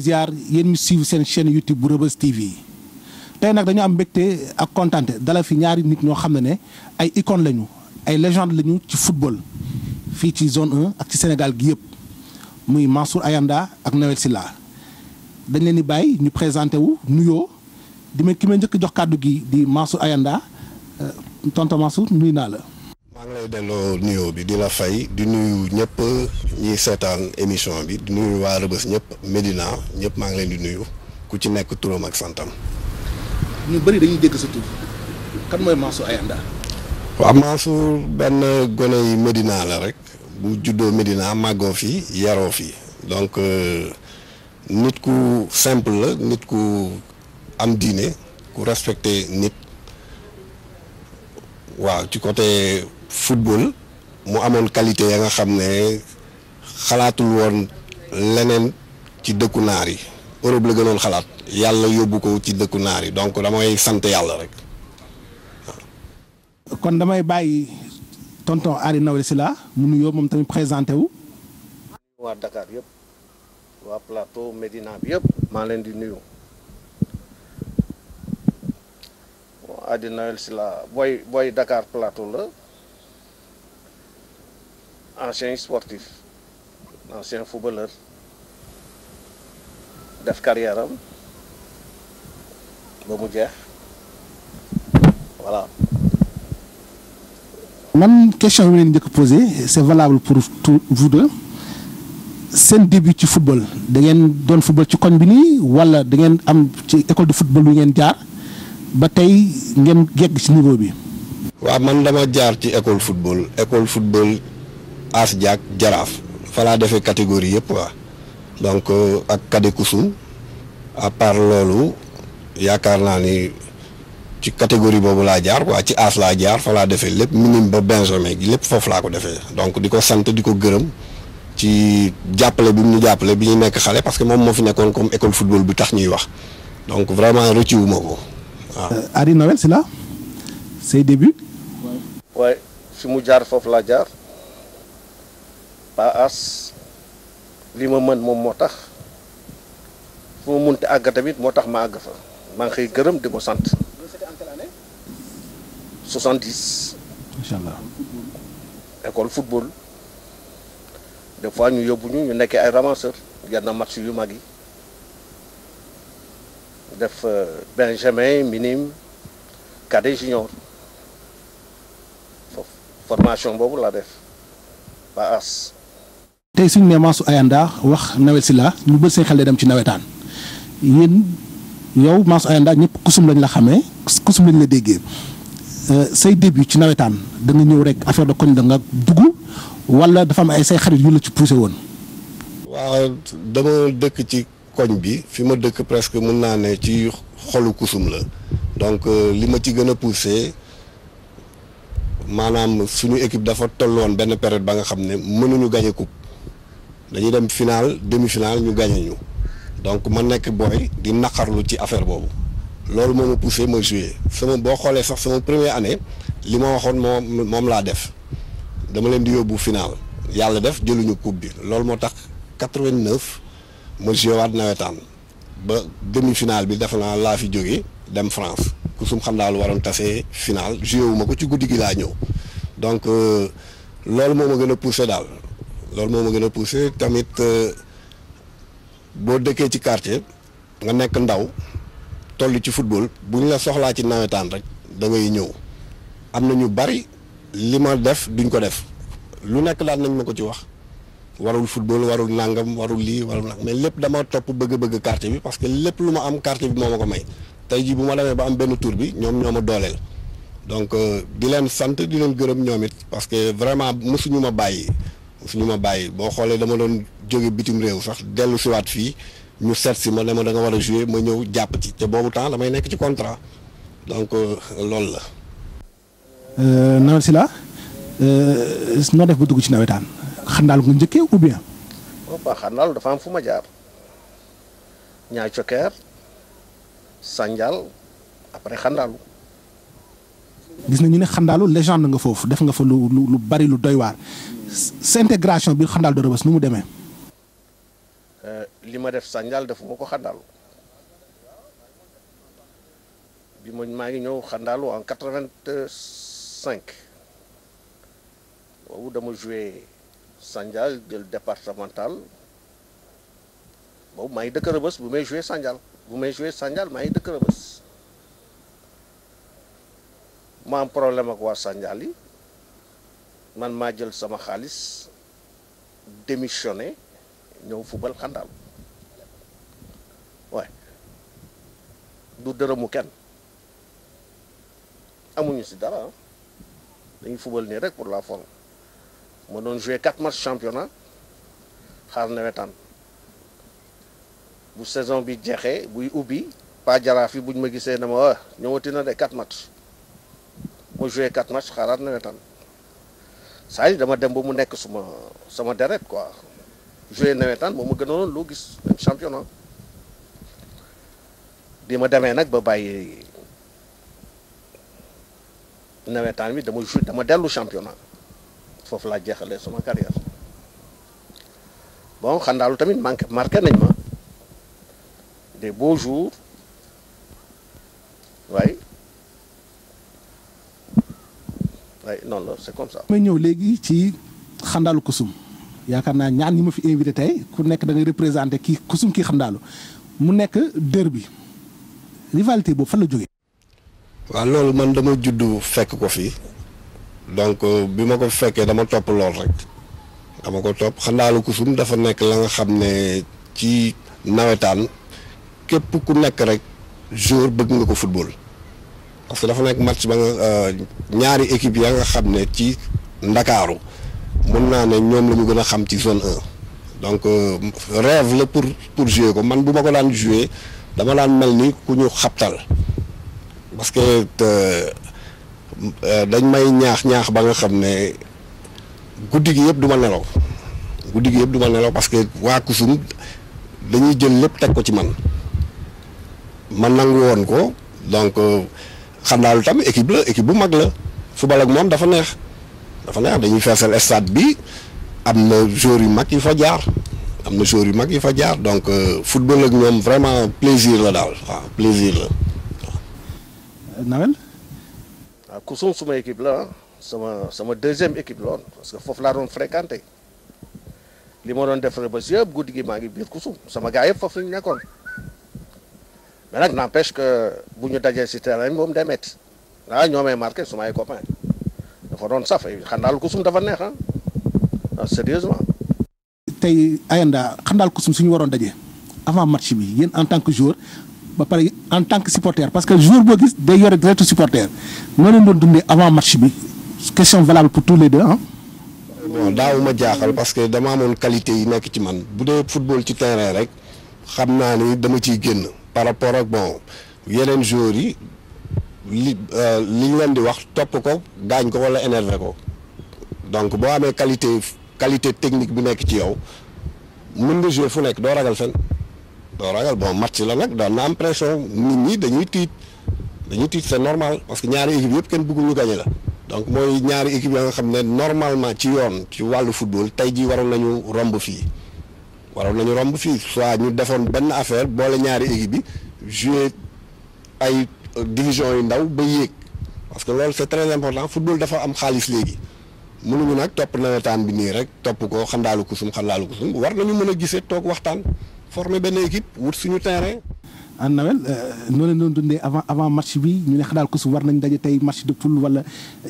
ziar yéen ñu suivre seen chaîne YouTube bu Reubeuss TV tey nag dañu am mbégte ak kontaante dala fi ñaari nit ñoo xam ne ay icône lañu ay légende lañu ci football fii ci zone 1 ak ci Sénégal gi yëpp muy Mansour Ayanda ak Noël Sylla dañ leen di bàyyi ñu présenté wu nuyoo ki ma njëkk jox kàddu gi di Mansour Ayanda tonton Mansour nuyu naa la. maa ngi lay delloo nuyoo bi di la fay di nuyu ñëpp ñiy seetaan émission bi di nuyu waa Reubeuss ñëpp Médina ñëpp maa ngi leen di nuyu ku ci nekk turam ak santam. ñu bëri dañuy dégg sa tur kan mooy Mansour Ayanda. waaw Mansour benn gone yi Médina la rek bu juddoo Médina màggoo fi yaroo fi donc nit ku simple la nit ku am diine ku respecté nit. waaw ci côté football mu amoon qualité ya nga xam ne xalaatul woon leneen ci dëkku naar yi Europe la gënoon xalaat yàlla yóbbu ko ci dëkku naar yi donc damay sant yàlla rek waaw. kon damay bàyyi tonton Ary Noël Sylla mu nuyoo moom tamit présenté wu. waa Dakar yëpp waa plateau Médina bi yëpp maa leen di nuyu. Ary Noël Sylla booy Dakar Plateau la ancien sportif ancien footballeur def carrière am ba mu jeex voilà. man question bi leen njëkk posé c'est valable pour tous vous deux seen début ci football da ngeen doon football ci koñ bi nii wala da ngeen am ci école de football bi ngeen jaar. ba tey ngeen gegg ci niveau bi. waaw man dama jaar ci école football As Diak Jaraaf fa laa defee catégorie yëpp quoi donc ak cadet Koussoum à part loolu yaakaar naa ni ci catégorie boobu laa jaar quoi ci As laa jaar fa laa defee lépp minime ba Benjamin gi lépp foofu laa ko defee donc di ko sant di ko gërëm ci jàppale bi mu ñu jàppale bi ñu nekk xale parce que moom moo fi nekkoon comme école football bi tax ñuy wax donc vraiment rëccu ma ko. waaw Ary Noël Sylla say début. waaye fi mu jaar foofu laa jaar ba As li ma mën moom moo tax fu ma munti àgg tamit moo tax ma àgg fa maa ngi koy gërëm di ko sant. 70. macha allah. école football des fois ñu yóbbu ñu nekkee ay ramasseur yenn match yu mag yi. def Benjamin minime cadet junior foofu formation boobu laa def ba As. tey suñu nee Mansour Ayanda wax Noël Sylla ñu bëri seen xel day dem ci nawetaan yéen yow Mansour Ayanda ñëpp kusum lañ la xamee kusum lañ la déggee say début ci nawetaan da nga ñëw rek affaire de koñ da nga dugg wala dafa am ay say xarit yu la ci poussé woon. waaw dama dëkk ci. koñ bi fi ma dëkk presque mun naa ne ci xolu Kusum la donc li ma ci gën a poussé maanaam suñu équipe dafa tolloon benn période ba nga xam ne mënuñu gagné coupe dañuy dem finale demi-finale ñu gagné ñu donc ma nekk booy di naqarlu ci affaire boobu loolu moo ma poussé ma joué sama boo xoolee sax sama première année li ma waxoon moom laa def dama leen di yóbbu finale yàlla def jëluñu coupe bi loolu moo tax 89. ma joué waat nawetaan ba demi-finale bi defe naa laa fi jógee dem France Kusum Xandaalu waroon tase finale joué wu ma ko ci guddi gi laa ñëw donc loolu moo ma gën a poussé daal loolu moo ma gën a poussé tamit boo dëkkee ci quartier nga nekk ndaw toll ci football bu ñu la soxlaa ci nawetaan rek da ngay ñëw am na ñu bari li ma def duñ ko def lu nekk daal nañ ma ko ci wax. warul football warul nangam warul lii warul nangam mais lépp dama topp bëgg-bëgg quartier bi parce que lépp lu ma am quartier bi moo ma ko may tey jii bu ma demee ba am benn tour bi ñoom ñoo ma dooleel donc di leen sant di leen gërëm ñoom it parce que vraiment mësuñu ma bàyyi boo xoolee dama doon jóge bitim réew sax dellu siwaat fii ñu seet si ma ne ma da nga war a jouer ma ñëw jàpp ci te boobu temps damay nekk ci contrat donc loolu la. Noël Sylla noo def ba dugg ci nawetaan. xandaal nga njëkkee ou bien. waaw xandaal dafa am fu ma jaar ñaay cokkeer Sandial après xandaalu. gis nañu ne xandaalu légende nga foofu def nga fa lu bari lu doy waar sa intégration biir xandaal de Reubeuss nu mu demee. li ma def Sandial defuma ko Xandaalu bi maa ngi ñëw Xandaalu en 85 boobu dama joué Sandial jël départemental boobu maa ngi dëkk Rebeuss bu may joué Sandial maa ngi dëkk Rebeuss ma am problème ak waa Sandial yi man maa jël sama xaalis démissionné ñëw football Xandaalu waaye du dërëmu kenn amuñu si dara dañuy football nii rek pour la forme ma doon joué 4 matchs championnat xaar nawetaan bu saison bi jeexee buy ubbi pas jaraaf yi buñ ma gisee ne ma ñëwati na de 4 matchs ma joué 4 matchs xaaraat nawetaan saa yi dama dem ba mu nekk sama deret quoi joué nawetaan moom ma gënoon loo gis même championnat bi ma demee nag ba bàyyi nawetaan bi dama dellu championnat foofu laa jeexalee sama carrière bon Xandaalu tamit marqué nañ ma des beaux jours waaye noonu la c'est comme ça. may ñëw léegi ci Xandaalu Kusum yaakaar naa ñaan ñi ma fi invité tey ku nekk da ngay représenté kii Kusum kii Xandaalu mu nekk derby rivalité boobu fan la jógee. waaw loolu man dama juddu fekk ko fii donc bi ma ko fekkee dama topp lool rek dama ko topp Xandaalu Kusum dafa nekk la nga xam ne ci nawetaan képp ku nekk rek jour bëgg nga ko football parce que dafa nekk match ba nga ñaari équipe ya nga xam ne ci Ndakaaru mën naa ne ñoom la ñu gën a xam ci zone 1 donc rêve la pour jouer ko man bu ma ko daan jouer dama daan mel ni ku ñu xabtal parce que dañ may ñaax ba nga xam ne guddi gi yëpp du ma nelaw parce que waa Kusum dañuy jël lépp teg ko ci man nangu woon ko donc Xandaalu tam équipe bu mag la football ak moom dafa neex dañuy feesal stade bi am na joueurs yu mag yi fa jaar donc football ak ñoom vraiment plaisir la daal waaw plaisir la waaw. Nawel. waaw Kusum suma équipe la sama deuxième équipe la woon parce que foofu laa doon fréquenté li ma doon def Rebeuss yëpp guddi gi maa ngi biir Kusum sama gars yëpp foofu la ñu nekkoon mais nag n'empêche que bu ñu dajee si terrain bi moom day métti ñoo may marqué suma ay copains dafa doon saf Xandaalu Kusum dafa neex sérieusement. tey Ayanda Xandaalu Kusum suñu waroon daje avant match bi yéen en tant que joueur ba pare en tant que supporter parce que joueur boo gis day yore direct supporter noo leen doon dundee avant match bi question valable pour tous les deux bon daawuma jaaxal parce que dama amoon qualité yi nekk ci man bu dee football ci terrain rek xam naa ni dama ciy génn par rapport ak bon yeneen joueurs yi li ñu leen di wax topp ko gaañ ko wala énervé ko donc boo amee qualité technique bi nekk ci yow mën nga jouer fu nekk doo ragal fen doo ragal bon match la nag daan na am pression nit ñi dañuy tiit c'est normal parce que ñaari équipe yëpp kenn bëggul ñu gagné la donc mooy ñaari équipe ya nga xam ne normalement ci yoon ci wàllu football tey jii waroon nañu romb fii soit ñu defoon benn affaire boole ñaari équipe bi jouer ay division yu ndaw ba yéeg parce que loolu c'est très important football dafa am xaalis léegi mënuñu nag topp nawetaan bi nii rek topp ko Xandaalu Kusum war nañu mën a gisee toog waxtaan former benn équipe wut suñu terrain. Nawel noo leen doon dundee avant match bi ñu ne Xandaalu Kusum war nañ daje tey match de poule wala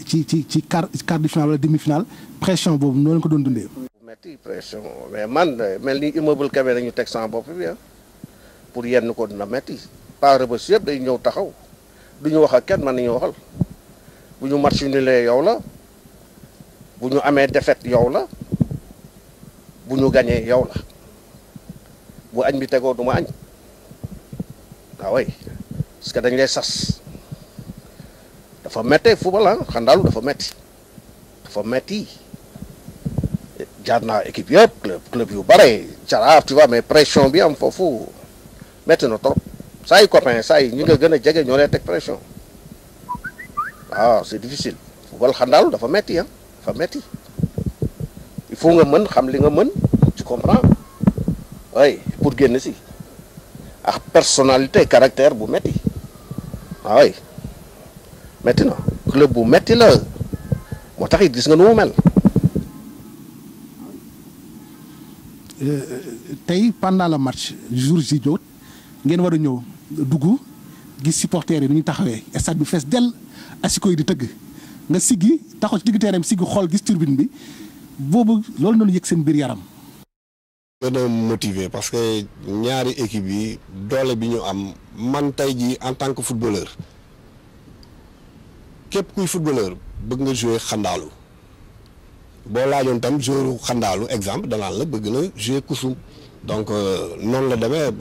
ci quart de finale wala demi-finale pression boobu noo leen ko doon dundee. metti pression mais man mel ni immeuble Kébé nañu teg sama bopp bi pour yenn ko dina metti pas Rebeuss yëpp day ñëw taxaw du ñu wax ak kenn man nañu waxal bu ñu match nulé yow la bu ñu amee défaite yow la bu ñu gañee yow la bu añ bi tegoo du ma añ waaw parce que dañ lay sas dafa méttee football Xandaalu dafa metti jaar naa équipe yëpp club yu bare Jaraaf tu vois mais pression bi am foofu métti na trop saa yu copain saa yi ñi nga gën a jege ñoo lay teg pression c'est difficile football Xandaalu dafa metti dafa metti il faut nga mën xam li nga mën tu comprends oui pour génn si ak personnalité caractère bu metti oui metti na club bu metti la moo tax it gis nga nu mu mel. tey pendant le match jour ji jot ngeen war a ñëw dugg gis supporters yi nu ñu taxawee stade bi fees dell asiko yi di tëgg nga siggi taxaw ci digg terrain bi siggi xool gis turbine bi boobu loolu noonu yëg seen biir yaram. gën a motivé parce que ñaari équipe yi doole bi ñu am man tey jii en tant que footballeur képp kuy footballeur bëgg nga jouer xandaalu boo laajoon tam joueur xandaalu exemple danaan la bëgg na jouer kusum donc noonu la demee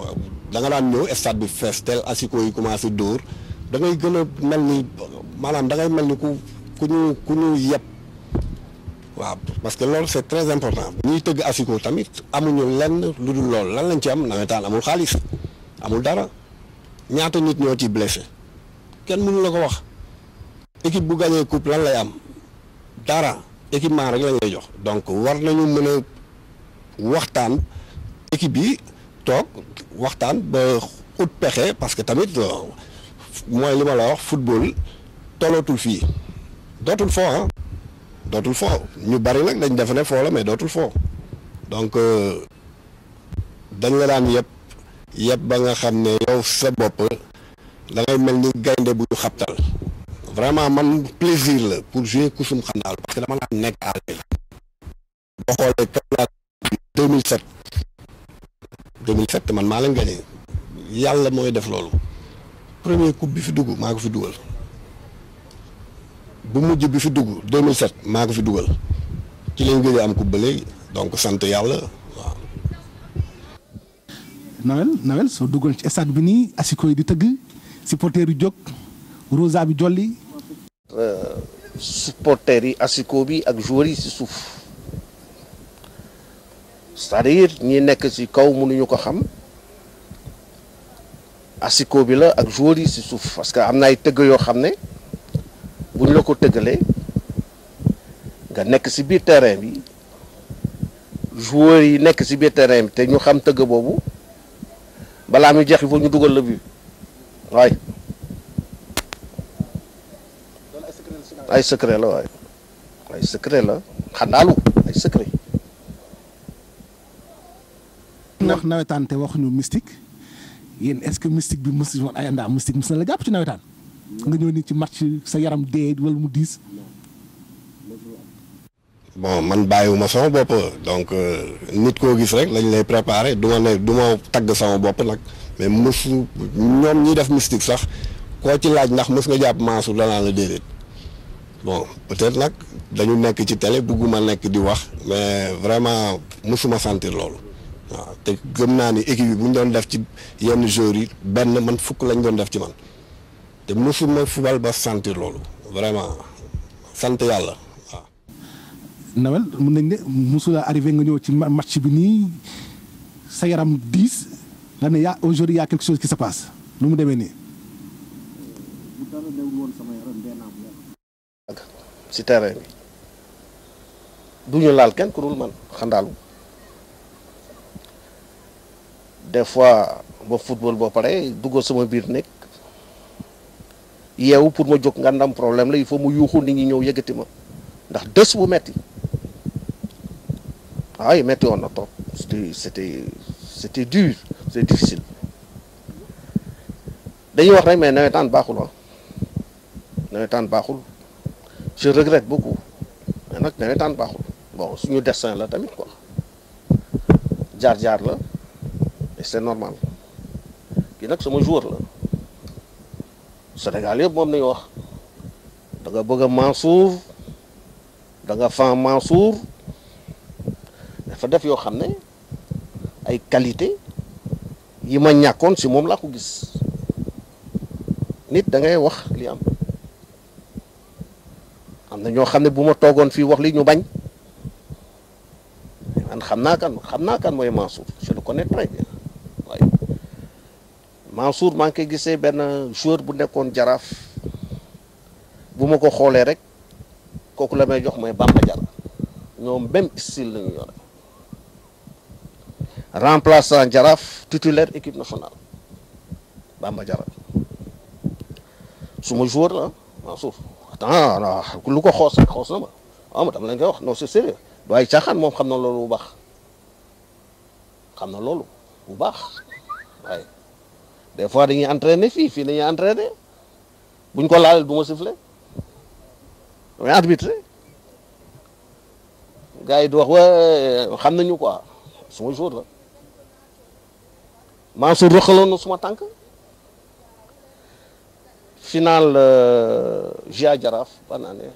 da nga daan ñëw stade bi fees tel asiko yi commencé dóor da ngay gën a mel ni maanaam da ngay mel ni ku ñu yeb waaw parce que loolu c'est très important ñuy tëgg asiko tamit amuñu lenn lu dul loolu lan lañ ci am nawetaan amul xaalis amul dara ñaata nit ñoo ci blessé kenn mënu la ko wax équipe bu gagné coupe lan lay am dara équipement rek lañ lay jox donc war nañu mën a waxtaan équipe yi toog waxtaan ba ut pexe parce que tamit mooy li ma la wax football tollootul fii dootul foo ah dootul foo ñu bari nag dañ defe ne foo la mais dootul foo donc dañ la daan yëpp ba nga xam ne yow sa bopp da ngay mel ni gaynde bu ñu xabtal vraiment man plaisir la pour jouer kusum xandaal parce que dama daan nekk à l'aise boo xoolee Kaolack 2007 man maa leen gagné yàlla mooy def loolu premier coupe bi fi dugg maa ko fi dugal bu mujj bi fi dugg 2007 maa ko fi dugal ci lañ gëj a am coupe ba léegi donc sant yàlla waaw. Nawel soo duggoon ci stade bi nii asiko yi di tëgg supporters yu jóg rosa bi jolli. supporters yi asiko bi ak joueurs yi si suuf c'est-à-dire ñi nekk ci kaw mënuñu ko xam asiko bi la ak joueurs yi si suuf parce que am na ay tëgg yoo xam ne bu ñu la ko tëggalee nga nekk ci biir terrain bi joueurs yi nekk ci biir terrain bi te ñu xam tëgg boobu balaa muy jeex il faut ñu dugal la but waaye ay secret la waaye ay secret la xandaalu ay secret. wax nawetaan te waxuñu mystique yéen est-ce que mystique bi mos woon ay andaa mystique mos na la jàpp ci nawetaan nga ñëw ni ci match sa yaram dee wala mu diis. bon man bàyyiwuma sama bopp donc nit koo gis rek lañ lay préparer du ma tagg sama bopp nag mais mosu ñoom ñi def mystique sax koo ci laaj ndax mos nga jàpp Mansour danaa la déedéet bon peut-être nag dañu nekk ci télé bugguma nekk di wax mais vraiment mosuma sentir loolu waaw te gëm naa ni équipe bi bu ñu doon def ci yenn joueurs yi benn man fukk lañ doon def ci man te mosuma fubal ba sentir loolu vraiment sant yàlla. Nawel mën nañ ne mosula arrivé nga ñëw ci match bi nii sa yaram diis nga ne aujourd'hui y a quelque chose qui se passe lu mu demee nii. ci terrain bi du ñu laal kenn ku dul man xandaalu des fois ba football boo pare duggal sama biir nekk yeewu pour ma jóg nga ndam problème la il faut mu yuuxu nit ñi ñëw yëkkati ma ndax dës bu metti waaye metti woon na trop c'était dur c'est difficile dañuy wax rek mais nawetaan baaxul ah nawetaan baaxul je regrette beaucoup mais nag nawetaan baaxul bon suñu destin la tamit quoi jaar-jaar la et c'est normal kii nag sama joueur la Sénégal yëpp moom nañu wax da nga bëgg a Mansour da nga fan Mansour dafa def yoo xam ne ay qualité yi ma ñàkkoon si moom laa ko gis nit da ngay wax li am na ñoo xam ne bu ma toogoon fii wax li ñu bañ man xam naa kan mooy Mansour je le connais très bien waaye Mansour maa ngi koy gisee benn joueur bu nekkoon Jaraaf bu ma ko xoolee rek kooku la may jox mooy Bamba Diarra ñoom même style la ñu yore remplaçant Jaraaf titulaire équipe nationale Bamba Jara suma joueur la Mansour attends lu ko xoos rek xoos na ma ma dama leen koy wax non c'est sérieux du ay caaxaan moom xam na loolu bu baax xam na loolu bu baax waaye des fois dañuy entraîner fii dañuy entraîner buñ ko laalee du ma siffler damay arbitrer gars yi di wax wa xam nañu quoi suma joueur la Mansour rëqaloon na suma tànk final GIA Jaraaf ban année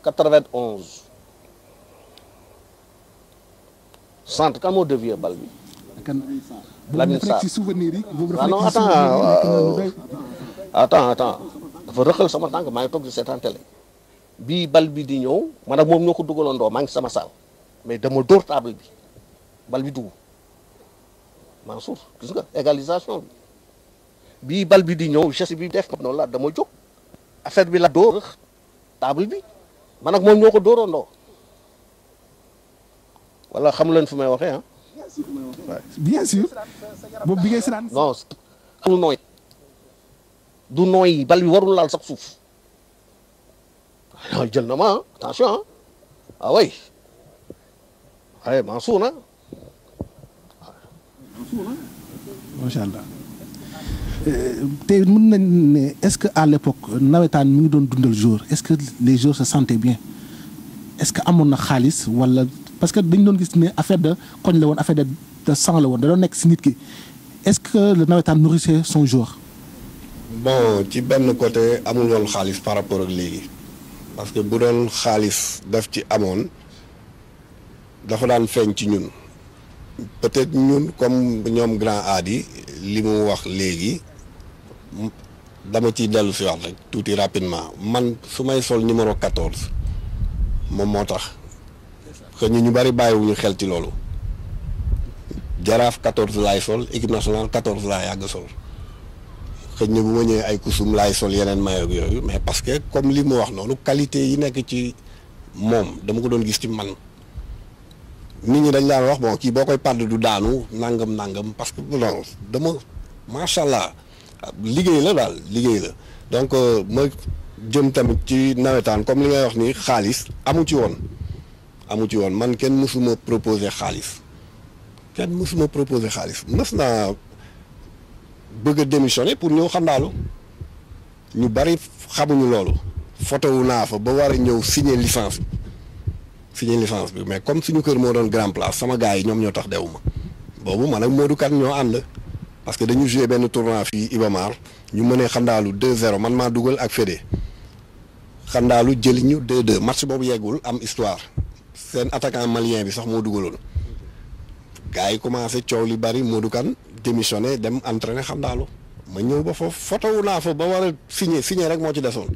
91 centre kan moo dévié bal bi. Lamine Sarr ah non attends dafa rëqal sama tànk maa ngi toog di seetaan télé bii bal bi di ñëw man ak moom ñoo ko dugalandoo maa ngi sama saal mais dama dóor table bi bal bi dugg Mansour gis nga égalisation bi bii bal bi di ñëw geste bi def noonu la dama jóg affaire bi la dóor table bi man ak moom ñoo ko dóorandoo wala xamu leen fu may waxee ah. bien sûr boobu bi ngay si daan. non du nooy du nooy bal bi warul laal sax suuf jël na ma attention ah oui waaye Mansour na. macha allah te mën nañ ne est-ce que à l'époque nawetaan mi ngi doon dundal jour est-ce que les joueurs se sentaient bien est-ce que amoon na xaalis wala parce que dañ doon gis ne affaire de koñ la woon affaire de sang la woon da doon nekk si nit ki est-ce que le nawetaan nourrissait son joueur. bon ci benn côté amul woon xaalis par rapport ak léegi parce que bu doon xaalis daf ci amoon dafa daan feeñ ci ñun peut-être ñun comme ñoom grand aadi li mu wax léegi dama ciy dellu si wax rek tuuti rapidement man su may sol numéro 14 moom moo tax que ñu bari bàyyiwuñu xel ci loolu Jaraaf 14 laay sol équipe nationale 14 laa yàgg sol xëy na bu ma ñëwee ay kusum laay sol yeneen maillot yooyu mais parce que comme li mu wax noonu qualité yi nekk ci moom dama ko doon gis ci man nit ñi dañ daan wax bon kii boo koy pàdd du daanu nangam parce que non dama macha allah liggéey la daal liggéey la donc ma jëm tamit ci nawetaan comme li ngay wax ni xaalis amu ci woon man kenn mësuma proposer xaalis mës naa bëgg a démissionner pour ñëw xandaalu ñu bari xamuñu loolu photo wu naa fa ba war a ñëw signer licence bi mais comme suñu kër moo doon grand place sama gars yi ñoom ñoo tax dew ma boobu man ak Modou Kane ñoo ànd parce que dañu joué benn tournoi fii Ibamar ñu mënee xandaalu 2-0 man maa dugal ak Fédé xandaalu jëli ñu 2-2 match boobu yeggul am histoire seen attaquant malien bi sax moo dugaloon gars yi commencé coow li bari Modou Kane démissionné dem entraîné xandaalu ma ñëw ba foofu photo wu naa fa ba war a signer rek moo ci desoon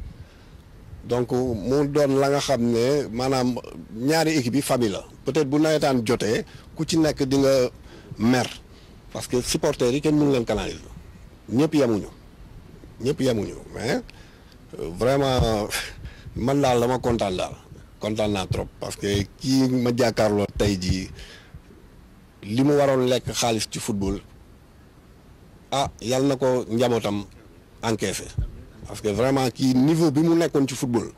donc mu doon la nga xam ne maanaam ñaari équipe yi famille la peut-être bu nawetaan jotee ku ci nekk di nga mer parce que supporters yi kenn mënu leen canaliser ñëpp yemuñu mais vraiment man daal dama kontaan naa trop parce que kii ma jàkkaarloo tey jii li mu waroon lekk xaalis ci football yàlla na ko njabootam encaissé parce que vraiment kii niveau bi mu nekkoon ci football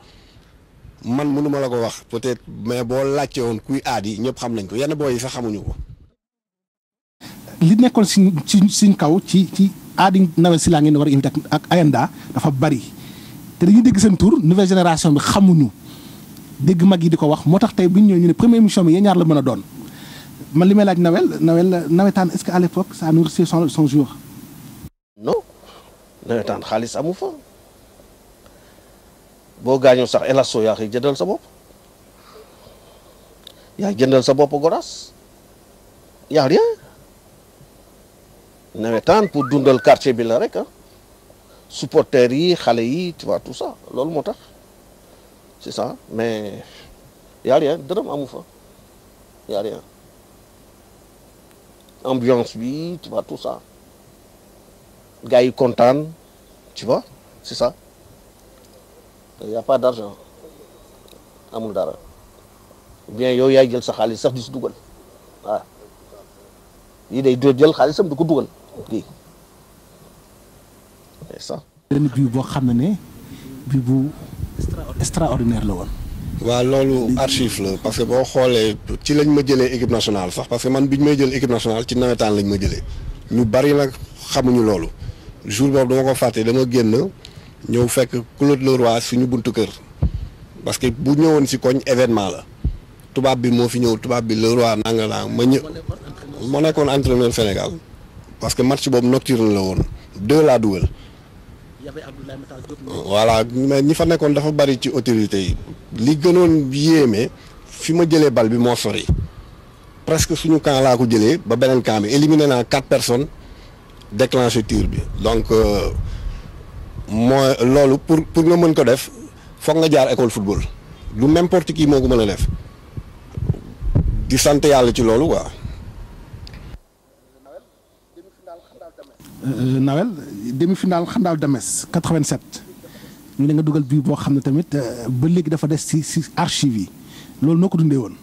man mënuma la ko wax peut-être mais boo laajte woon kuy aadi ñëpp xam nañ ko yenn booy yi sax xamuñu ko. li nekkoon si kaw ci aadi nawet si laa ngeen war a invité ak Ayanda dafa bari te dañuy dégg seen tour nouvelle génération bi xamuñu dégg mag yi di ko wax moo tax tey bu ñu ñëwee ñu ne première émission bi yéen ñaar la mën a doon man li may laaj nawetaan est-ce que à l'époque ça nourrissait son joueur. non nawetaan xaalis amu fa boo gaañoo sax élasto yaa koy jëndal sa bopp goras yaa rien nawetaan pour dundal quartier bi la rek supporters yi xale yi tu vois tout ça loolu moo tax c'est ça mais yaa rien dërëm amu fa yaa rien ambiance bi tu vois tout ça gars yi kontaan tu vois c'est ça il y a pas d'argent amul dara bien yow yaay jël sa xaalis sax di si dugal waaw yi day jël xaalisam di ko dugal kii c'est ça. benn bii boo xam ne bii bu extraordinaire la woon. waaw loolu archive la parce que boo xoolee ci lañ ma jëlee équipe nationale sax parce que man bi ñu may jël équipe nationale ci nawetaan lañ ma jëlee ñu bari nag xamuñu loolu jour boobu dama ko fàtte dama génn ñëw fekk Claude Leroy suñu buntu kër parce que bu ñëwoon si koñ événement la tubaab bi moo fi ñëw tubaab bi Leroy nanga naa ma ñëw moo nekkoon entraîneur Sénégal parce que match boobu nocturne la woon 2 laa dugal. voilà mais ñi fa nekkoon dafa bari ci autorité yi li gënoon yéeme fi ma jëlee bal bi moo sori presque suñu camp laa ko jëlee ba beneen camp bi éliminé naa 4 personnes déclenché tir bi donc mooy loolu pour nga mën ko def foog nga jaar école football lu n'importe qui moo ko mën a def di sant yàlla ci loolu quoi. Nawel demi-finale Xandaalu Dames 87 ñu ne nga dugal bii boo xam ne tamit ba léegi dafa des ci archive yi loolu noo ko dundee woon.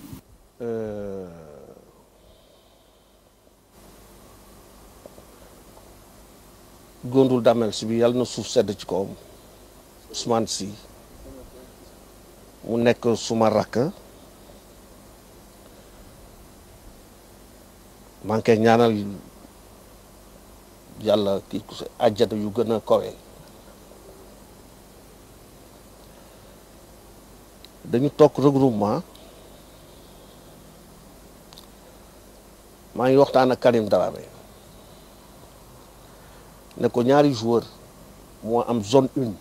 Gondul Damels bi yàlla na suuf sedd ci kawam Ousmane Sy mu nekk suma rakk maa ngi koy ñaanal yàlla kii àjjana yu gën a kawe dañu toog regroupement maa ngi waxtaan ak Karim Dramé ne ko ñaari joueur moo am zone 1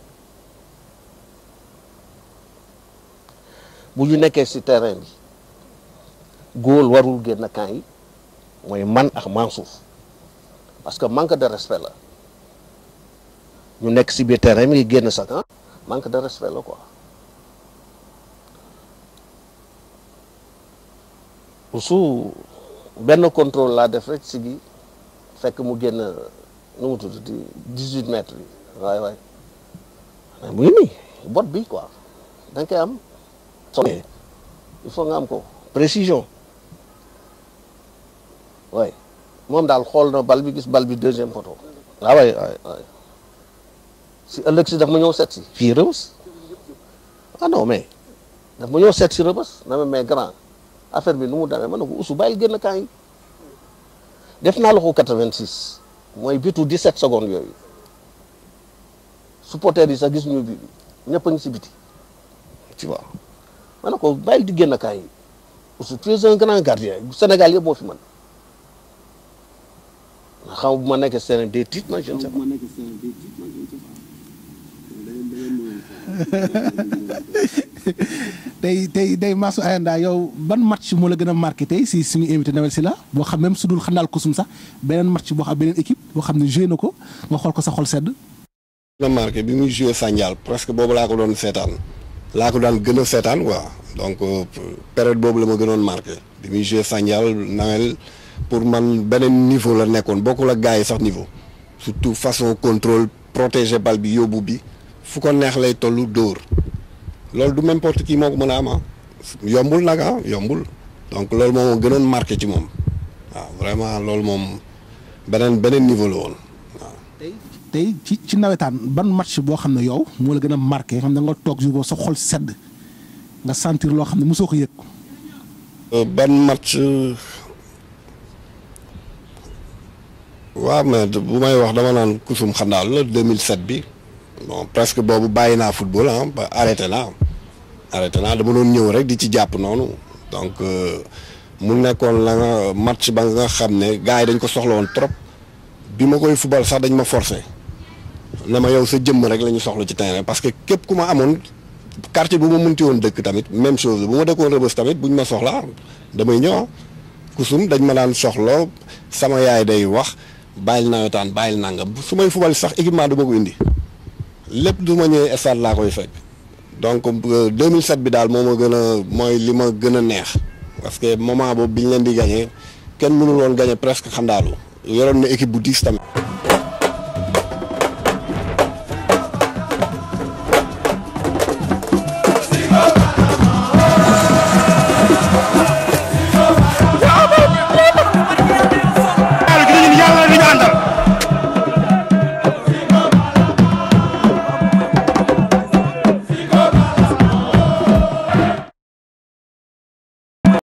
bu ñu nekkee ci terrain bi góol warul génn camp yi mooy man ak Mansour parce que manque de respect la ñu nekk ci biir terrain mi ngi génn sa camp manque de respect la quoi su benn contrôle laa def rek si gi fekk mu génn nu mu tudd di 18 mètres bi waay mu ngi nii bot bi quoi da nga koy am sonné il faut nga am ko précision waay moom daal xool na bal bi gis bal bi deuxième photo waay si ëllëg si daf ma ñëw seet si fii Rebeuss ah non mais daf ma ñëw seet si Rebeuss na ma mais grand affaire bi nu mu demee ma ne ko Oussou bàyyil génn camp yi def naa la ko 86 mooy bitu 17 secondes yooyu supporters yi sax gis ñu bi ñëpp a ngi si biti tu vois ma ne ko bàyyil di génn camp yi Oussou tu es un grand gardien Sénégal yëpp moo fi mën xam bu ma nekkee seen des titres man je ne sais pas. tey Massou Ayanda yow ban match moo la gën a marqué tey si suñu invité Nawel Sylla boo xam même su dul Xandaalu Kusum sax beneen match boo xam beneen équipe boo xam ne joué na ko nga xool ko sa xol sedd. la marqué bi muy joué Sandial presque boobu laa ko doon seetaan laa ko daan gën a seetaan quoi donc période boobu la ma gënoon marqué bi muy joué Sandial Nawel pour man beneen niveau la nekkoon bokkul ak gars yi sax niveau surtout façon contrôle protéger bal bi yóbbu bi fu ko neex lay tollu dóor loolu du n'importe qui moo ko mën a am yombul nag yombul donc loolu moom moo gënoon marqué ci moom waaw vraiment loolu moom beneen niveau la woon waaw. tey ci nawetaan ban match boo xam ne yow moo la gën a marqué xam ne da nga toog jour boobu sa xol sedd nga sentir loo xam ne mosoo ko yëg. ban match waaw mais bu may wax dama naan kusum xandaal la 2007 bi. bon presque boobu bàyyi naa football ba arrêté naa dama doon ñëw rek di ci jàpp noonu donc mu nekkoon la nga match ba nga xam ne gars yi dañ ko soxla woon trop bi ma koy football sax dañ ma forcé ne ma yow sa jëmm rek la ñu soxla ci terrain parce que képp ku ma amoon quartier bu ma munti woon dëkk tamit même chose bu ma dëkkoon Rebeuss tamit buñ ma soxla damay ñëw kusum dañ ma daan soxla sama yaay day wax bàyyil nawetaan bàyyil nangam su may football sax équipement du ma ko indi. lépp du ma ñëwee stade laa koy fekk donc 2007 bi daal moo ma gën a mooy li ma gën a neex parce que moment boobu bi ñu leen di gagné kenn mënul woon gagné presque Xandaalu yoroon na équipe bu diis tamit.